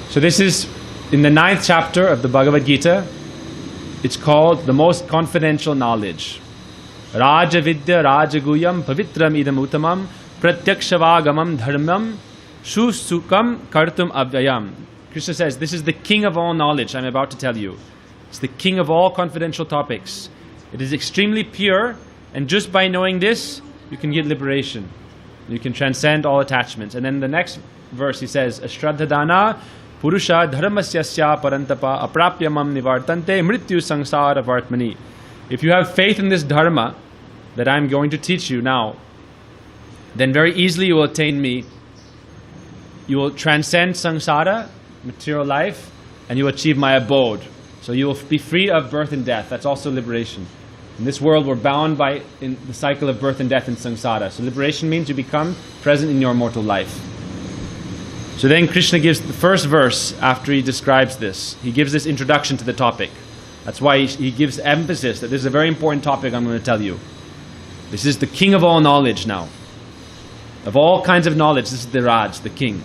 So this is in the 9th chapter of the Bhagavad Gita. It's called the most confidential knowledge. Raja Vidya Rajaguyam Pavitram Idam Uttamam Pratyakshavagamam Dharmam Shusukam Kartum Avyayam. Krishna says, this is the king of all knowledge I'm about to tell you. It's the king of all confidential topics. It is extremely pure, and just by knowing this, you can get liberation. You can transcend all attachments. And then the next verse he says, Ashraddhadana Purusha Dharmasyasya Parantapa Aprapyamam Nivartante Mrityu Sangsara Vartmani. If you have faith in this dharma that I'm going to teach you now, then very easily you will attain me. You will transcend samsara, material life, and you will achieve my abode. So you will be free of birth and death. That's also liberation. In this world we're bound by in the cycle of birth and death in samsara. So liberation means you become present in your mortal life. So then Krishna gives the first verse after he describes this. He gives this introduction to the topic. That's why he gives emphasis that this is a very important topic I'm going to tell you. This is the king of all knowledge now. Of all kinds of knowledge, this is the Raj, the king.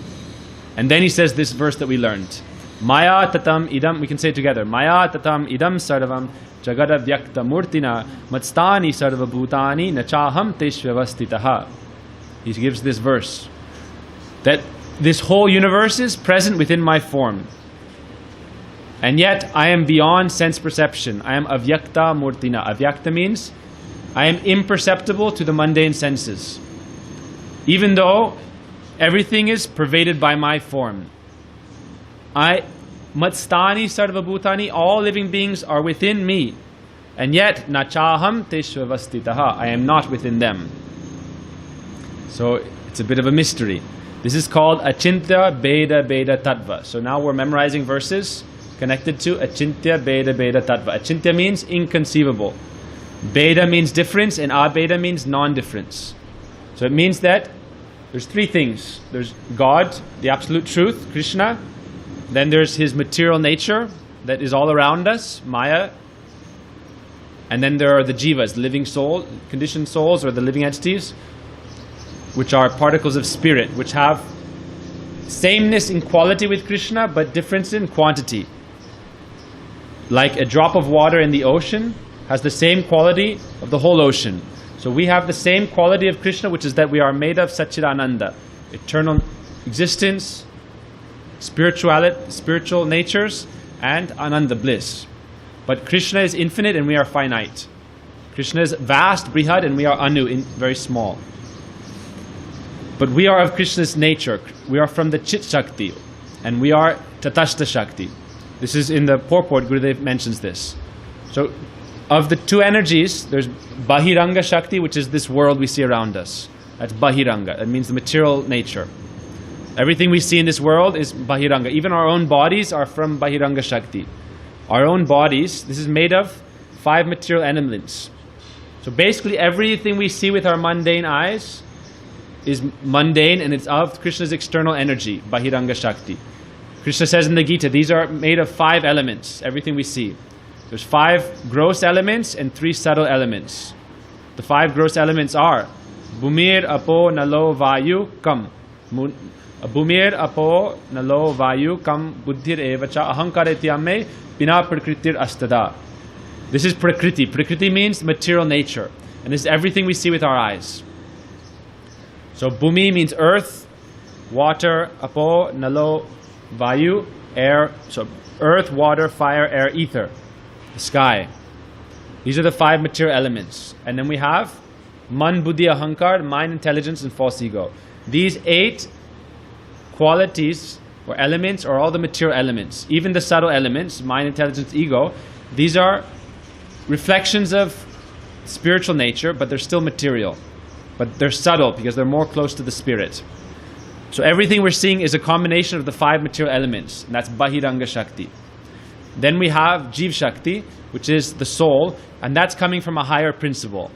And then he says this verse that we learned. Maya tatam idam, we can say it together. Maya tatam idam sarvam jagada vyakta murtina matstani sarva bhutani nachaham teshvavastitaha. He gives this verse. That this whole universe is present within my form. And yet I am beyond sense perception. I am avyakta murtina. Avyakta means I am imperceptible to the mundane senses. Even though everything is pervaded by my form. Matstani sarva bhutani, all living beings are within me. And yet, nachaham teshvavastitaha, I am not within them. So it's a bit of a mystery. This is called Achintya Beda Beda Tattva. So now we're memorizing verses connected to Achintya Beda Beda Tattva. Achintya means inconceivable. Beda means difference, and Abeda means non-difference. So it means that there's three things. There's God, the absolute truth, Krishna. Then there's his material nature that is all around us, Maya. And then there are the jivas, living soul, conditioned souls, or the living entities, which are particles of spirit, which have sameness in quality with Krishna, but difference in quantity. Like a drop of water in the ocean has the same quality of the whole ocean. So we have the same quality of Krishna, which is that we are made of Satchidananda, eternal existence, spiritual natures, and Ananda, bliss. But Krishna is infinite and we are finite. Krishna is vast, Brihad, and we are Anu, very small. But we are of Krishna's nature. We are from the Chit Shakti, and we are Tatashta Shakti. This is in the purport, Gurudev mentions this. So, of the two energies, there's Bahiranga Shakti, which is this world we see around us. That's Bahiranga. That means the material nature. Everything we see in this world is Bahiranga. Even our own bodies are from Bahiranga Shakti. Our own bodies, this is made of 5 material elements. So basically everything we see with our mundane eyes is mundane, and it's of Krishna's external energy, Bahiranga Shakti. Krishna says in the Gita, these are made of 5 elements, everything we see. There's 5 gross elements and 3 subtle elements. The 5 gross elements are Bhumir, Apo, Nalo, Vayu, Kam. Bhumir, Apo, Nalo, Vayu, Kam, Buddhir, Evacha, Ahankaretyame, Pina Prakritir Astada. This is Prakriti. Prakriti means material nature. And this is everything we see with our eyes. So Bhumi means earth, water, Apo, Nalo, Vayu, air. So earth, water, fire, air, ether. The sky. These are the 5 material elements. And then we have Man, Buddhi, Ahankar, mind, intelligence, and false ego. These 8 qualities or elements are all the material elements. Even the subtle elements, mind, intelligence, ego, these are reflections of spiritual nature, but they're still material. But they're subtle because they're more close to the spirit. So everything we're seeing is a combination of the 5 material elements. And that's Bahiranga Shakti. Then we have Jiv Shakti, which is the soul, and that's coming from a higher principle.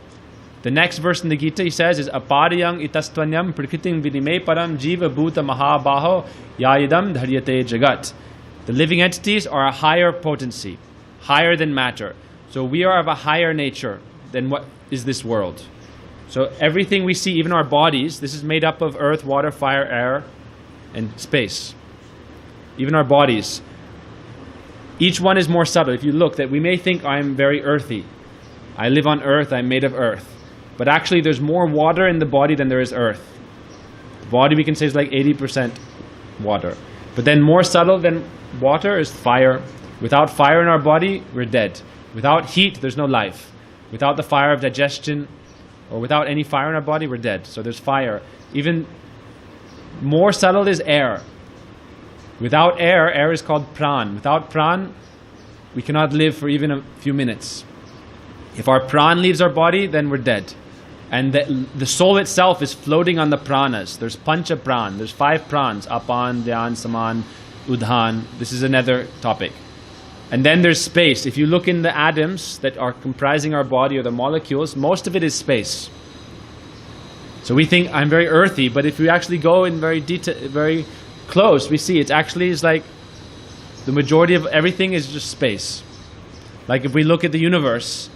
The next verse in the Gita, he says, is Apariyang itastvanyam prakritim vidime param jiva bhuta mahabaho yayidam dharyate jagat. The living entities are a higher potency, higher than matter. So we are of a higher nature than what is this world. So everything we see, even our bodies, this is made up of earth, water, fire, air, and space. even our bodies. Each one is more subtle. If you look, that we may think I'm very earthy. I live on earth, I'm made of earth. But actually there's more water in the body than there is earth. The body we can say is like 80% water. But then more subtle than water is fire. Without fire in our body, we're dead. Without heat, there's no life. Without the fire of digestion, or without any fire in our body, we're dead. So there's fire. Even more subtle is air. Without air, air is called pran. Without pran, we cannot live for even a few minutes. If our pran leaves our body, then we're dead. And the soul itself is floating on the pranas. There's pancha pran. There's 5 prans. Apan, dhyan, saman, udhan. This is another topic. And then there's space. If you look in the atoms that are comprising our body, or the molecules, most of it is space. So we think I'm very earthy, but if we actually go in very close, we see it actually is like the majority of everything is just space. Like if we look at the universe,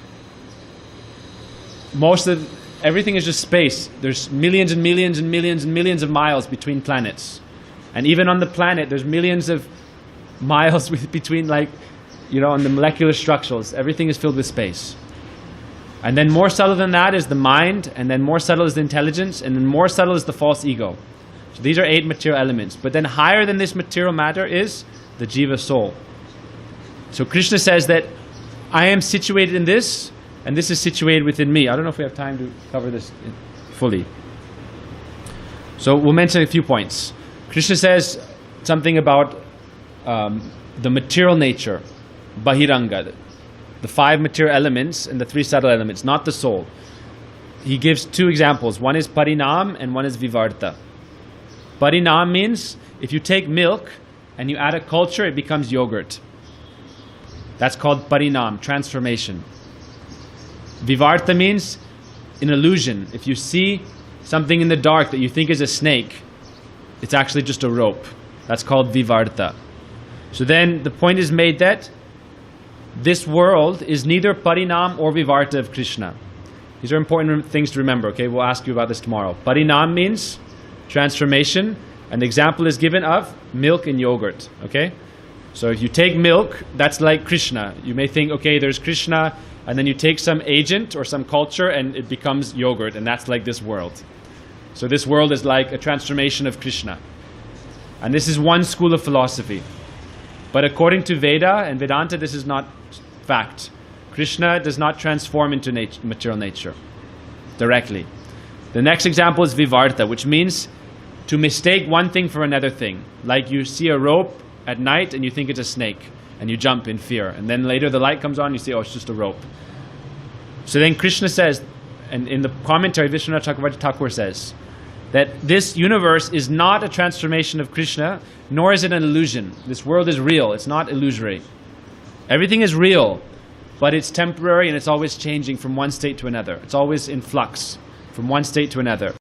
everything is just space. There's millions and millions and millions and millions of miles between planets. And even on the planet, there's millions of miles between, like, on the molecular structures. Everything is filled with space. And then more subtle than that is the mind, and then more subtle is the intelligence, and then more subtle is the false ego. So these are 8 material elements. But then higher than this material matter is the jiva soul. So Krishna says that I am situated in this, and this is situated within me. I don't know if we have time to cover this fully. So we'll mention a few points. Krishna says something about the material nature, bahiranga, the 5 material elements and the 3 subtle elements, not the soul. He gives 2 examples. One is parinam and one is vivarta. Parinam means if you take milk and you add a culture, it becomes yogurt. That's called parinam, transformation. Vivarta means an illusion. If you see something in the dark that you think is a snake, it's actually just a rope. That's called vivarta. So then the point is made that this world is neither parinam or vivarta of Krishna. These are important things to remember, okay? We'll ask you about this tomorrow. Parinam means transformation, and the example is given of milk and yogurt, okay? So if you take milk, that's like Krishna. You may think, okay, there's Krishna, and then you take some agent or some culture and it becomes yogurt, and that's like this world. So this world is like a transformation of Krishna. And this is one school of philosophy. But according to Veda and Vedanta, this is not fact. Krishna does not transform into material nature directly. The next example is vivarta, which means to mistake one thing for another thing. Like you see a rope at night and you think it's a snake, and you jump in fear. And then later the light comes on, you say, oh, it's just a rope. So then Krishna says, and in the commentary, Vishwanath Chakravarti Thakur says, that this universe is not a transformation of Krishna, nor is it an illusion. This world is real, it's not illusory. Everything is real, but it's temporary and it's always changing from one state to another. It's always in flux from one state to another.